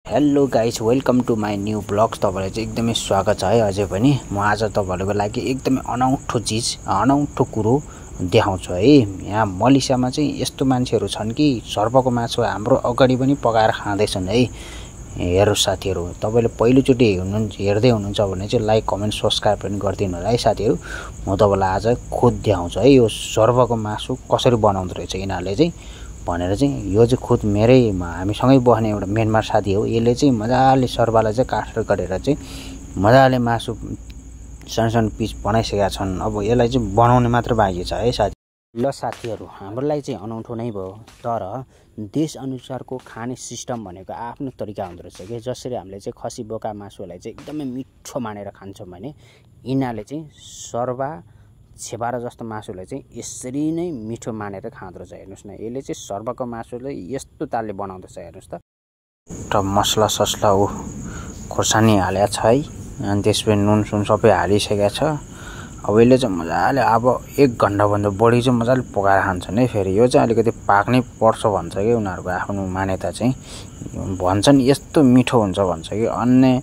Hello guys welcome to my new blogs. तपाईलाई चाहिँ एकदमै स्वागत छ है। अझै पनि म आज तपाईहरुको लागि एकदमै अनौठो कुरो देखाउँछु है। यहाँ मलेसियामा चाहिँ यस्तो मान्छेहरु छन् कि सर्पको मासु हाम्रो अगाडि पनि पकाएर खाँदैछन् है। हेर्नु साथीहरु, तपाईले पहिलोचोटी हेर्दै हुनुहुन्छ भने चाहिँ लाइक कमेन्ट सब्स्क्राइब पनि गरिदिनु होला है साथीहरु। म तपाईलाई आज खुद देखाउँछु है यो सर्पको मासु कसरी बनाउँदो रहेछ यिनीहरुले चाहिँ भनेर चाहिँ। यो चाहिँ खुद मेरै हामीसँगै बस्ने एउटा म्यानमार साथी हो। यसले चाहिँ मजाले सर्पलाई चाहिँ काटेर गरेर चाहिँ मजाले मासु सानो पिस बनाइसकेका छन्। अब यसलाई चाहिँ बनाउने मात्र बाँकी छ है साथी। ल साथीहरु, हाम्रो लागि चाहिँ अनौठो नै भयो, तर देश अनुसारको खाने सिस्टम भनेको आफ्नो तरिका हुँदो रहेछ के। जसरी हामीले चाहिँ खसी बोका मासुलाई चाहिँ एकदमै मिठो मानेर खान्छौं भने यिनीहरुले चाहिँ सर्वा छेपारा जस्तो मासुलाई चाहिँ यसरी नै मिठो मानेर खाँदो रहेछ। हेर्नुस् न, यसले चाहिँ सर्पको मासुलाई यस्तो तालले बनाउँदछ। हेर्नुस् त मसला ससला खोर्सानी हालेको छ है, अनि त्यसपछि नुन सुन सबै हालिसकेको छ। अब यसले चाहिँ मजाले अब 1 घण्टा भन्दा बढी चाहिँ मजाले पकाएर खान्छन् है। फेरि यो चाहिँ अलिकति पाक्नै पर्छ भन्छ कि उनीहरुको आफ्नो मान्यता चाहिँ। भन्छन् यस्तो मिठो हुन्छ भन्छ कि अन्य